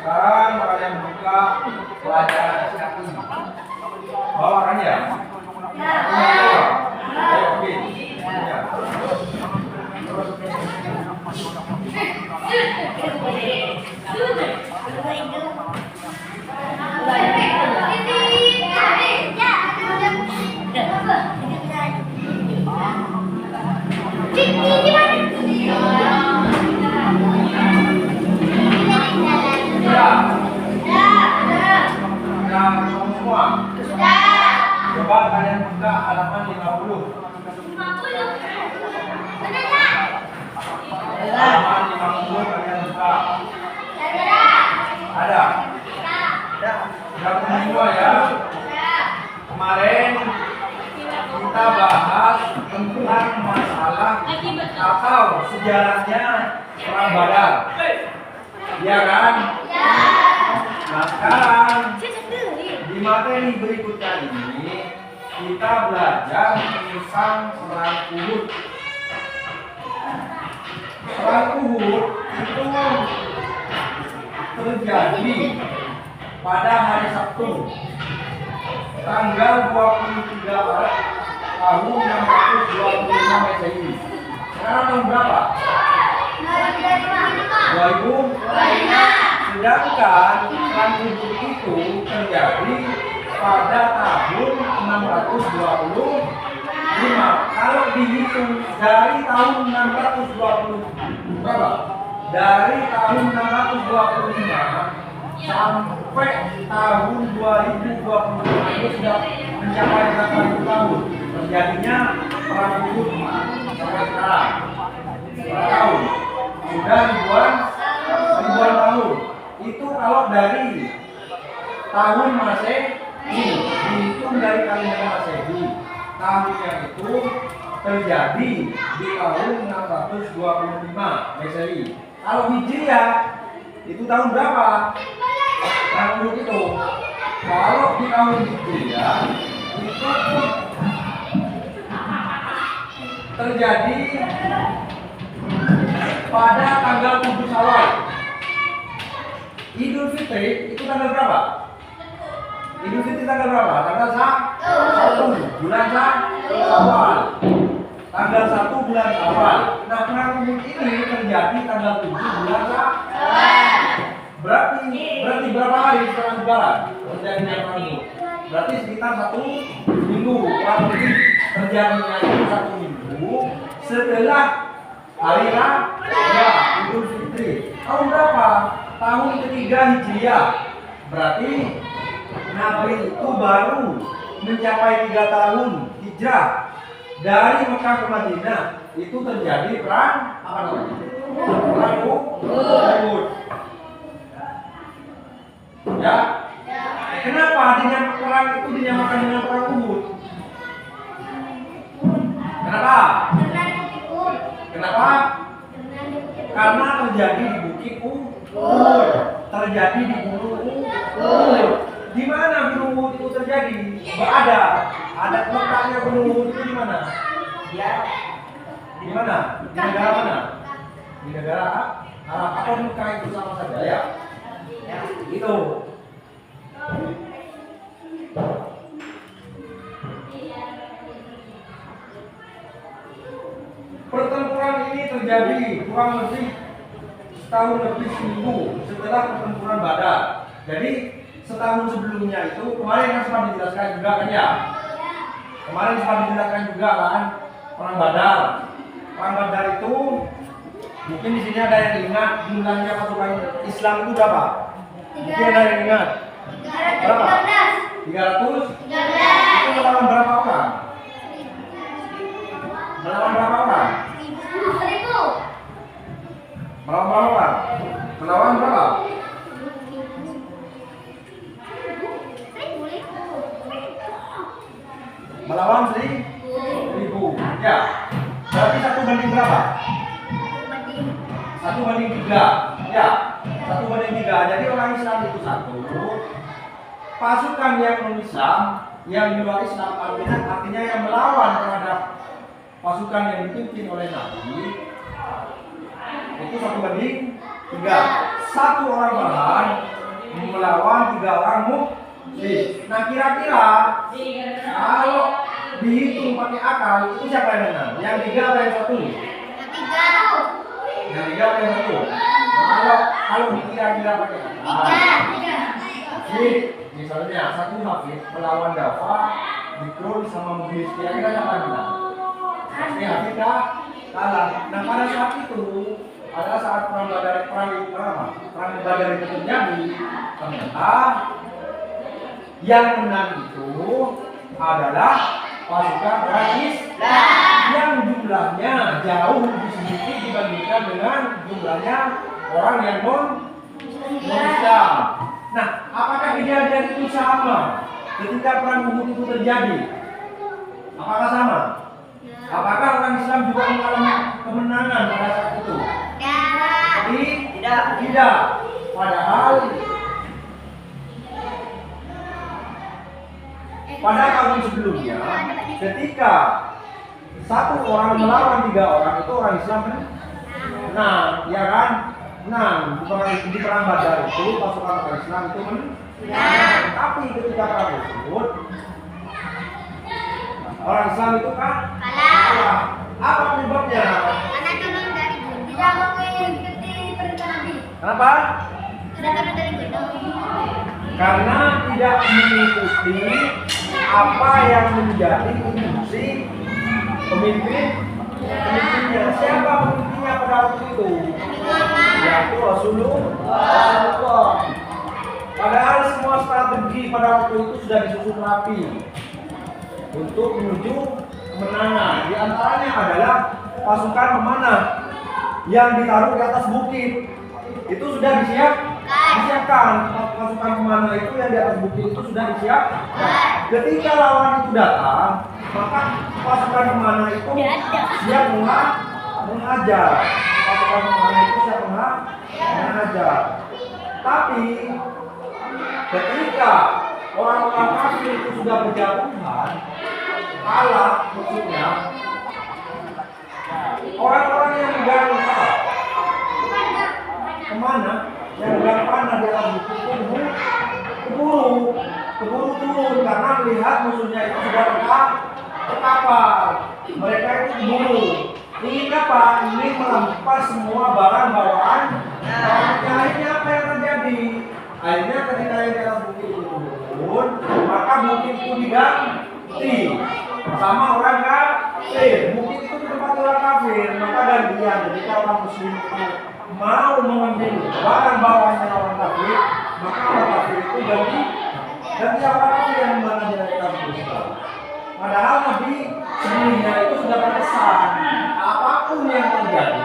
Sekarang kalian buka pelajaran kaki. Bawakan ya? Ayo, oke. Ya. Coba kalian buka halaman 50. Halaman 50 kalian buka. Ada? Sudah semua ya. Kemarin kita bahas tentang masalah atau sejarahnya perang Badar. Iya kan? Nah sekarang di materi berikutnya ini kita belajar tentang perang Uhud. Perang Uhud itu terjadi pada hari Sabtu tanggal 23 Maret tahun 625 Masehi. Sekarang tahun berapa? 2025. Sedangkan perang Uhud itu terjadi pada tahun 625. Kalau dihitung dari tahun 620 berapa? Dari tahun 625 sampai tahun 2025 itu sudah mencapai berapa tahun terjadinya perang Uhud sampai sekarang? Berapa tahun? Sudah ribuan tahun. Itu kalau dari tahun Masehi, dihitung dari kalender Masehi, tahunnya itu terjadi di tahun 625 Masehi. Kalau Hijriah itu tahun berapa? Tahun itu. Kalau di tahun Hijriah itu terjadi pada tanggal 7 Syawal. Idul Fitri itu tanggal berapa? Idul Fitri tanggal berapa? Tanggal 1 bulan Syawal. Tanggal 1 bulan Syawal. Nah, perang Uhud ini terjadi tanggal 7 bulan Syawal. Berarti berapa hari setelah Lebaran terjadinya perang Uhud? Berarti sekitar 1 minggu. Kurang lebih terjadinya itu 1 minggu setelah hari Raya Idul Fitri. Tahun berapa? Tahun ketiga Hijriah. Berarti Nabi itu baru mencapai 3 tahun hijrah dari Mekah ke Madinah. Itu terjadi perang apa namanya? Perang Uhud. Ya. Kenapa perang itu dinamakan dengan perang Uhud? Kenapa? Kenapa? Karena terjadi di Bukit Uhud, terjadi di Gunung Uhud. Di mana Gunung Uhud itu terjadi? Ada letaknya Gunung Uhud itu di mana? Ya. Di mana? Di negara mana? Di negara Arab atau di Mekah itu sama saja ya? Itu. Pertempuran terjadi kurang lebih setahun lebih seminggu setelah pertempuran Badar. Jadi setahun sebelumnya itu kemarin kan sempat dijelaskan juga kan ya. Kemarin sempat dijelaskan juga kan perang Badar. Perang Badar itu mungkin di sini ada yang ingat jumlahnya pasukan Islam itu berapa? Mungkin ada yang ingat? Berapa? 300? Itu melawan berapa orang? Melawan berapa orang? Melawan berapa orang? Melawan berapa? Melawan 1.000. Ya. Berarti 1 banding berapa? 1 banding 3. Ya. 1 banding 3. Jadi orang Islam itu satu. Pasukan yang non-Islam yang di luar Islam artinya yang melawan terhadap pasukan yang dipimpin oleh Nabi itu 1 banding 3. 1 orang bahan melawan 3 orang muslim. Nah kira-kira kalau dihitung pakai akal itu siapa yang menang? Yang 3 atau yang 1? Yang 3 atau yang 1? Nah, kalau dikira-kira pakai akal, misalnya 1 Hafid melawan Dafa, Dikrul sama Mujlis, kira-kira siapa yang menang? Pasti Hafid kalah. Nah pada saat itu pada saat perang Badar itu terjadi, ternyata yang menang itu adalah pasukan orang Islam yang jumlahnya jauh lebih sedikit dibandingkan dengan jumlahnya orang yang non-Islam. Nah, apakah kejadian itu sama ketika perang Uhud itu terjadi? Apakah sama? Apakah orang Islam juga mengalami kemenangan pada saat itu? Tidak. Padahal pada tahun sebelumnya, ketika 1 orang melawan 3 orang itu orang Islam kan? Nah, ya kan? Nah, di perang Badar itu pasukan orang Islam itu menang. Tapi ketika perang Uhud, orang Islam itu kan kalah. Apa penyebabnya? Karena turun dari gunung. Tidak mengikuti perintah Nabi. Kenapa? Sudah turun dari gunung. Karena tidak mengikuti apa yang menjadi fungsi pemimpinnya. Siapa pemimpinnya pada waktu itu? Yaitu Rasulullah. Padahal semua strategi pada waktu itu sudah disusun rapi untuk menuju kemenangan. Di antaranya adalah pasukan memanah yang ditaruh di atas bukit. Itu sudah disiapkan. Pasukan pemanah itu yang di atas bukit itu sudah disiapkan. Ketika lawan itu datang, maka pasukan pemanah itu siap menghajar. Pasukan pemanah itu siap menghajar. Tapi ketika orang-orang kafir itu sudah berjatuhan, kalah maksudnya, orang-orang yang megang kemana? Yang megang panah di atas bukit itu keburu turun karena melihat musuhnya itu sudah ke kapal. Mereka itu keburu. Ingin apa? Ingin merampas semua barang bawaan. Akhirnya apa yang terjadi? Akhirnya ketika yang di atas bukit itu turun, maka bukit itu diganti sama orang kafir. Bukit itu ditempati orang kafir, maka gantian. Ketika orang muslim itu mau mengambil barang bawaannya orang kafir, maka orang kafir itu ganti orang kafir yang mana mereka Islam. Padahal Nabi sebelumnya itu sudah berpesan, apapun yang terjadi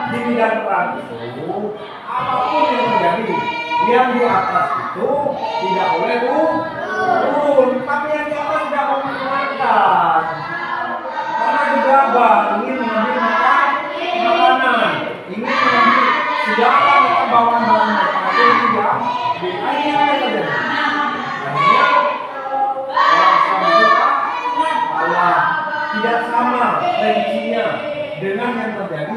di bidang perang itu, apapun yang terjadi, yang di atas itu tidak boleh turun, tapi yang di atas tidak mau mendengarkan. Karena gegabah ingin mengambil makanan, ingin mengambil segala macam bawaan-bawaan mereka, itu tidak. Akhirnya apa yang terjadi? Akhirnya orang Islam itu kalah. Tidak sama prediksinya dengan yang terjadi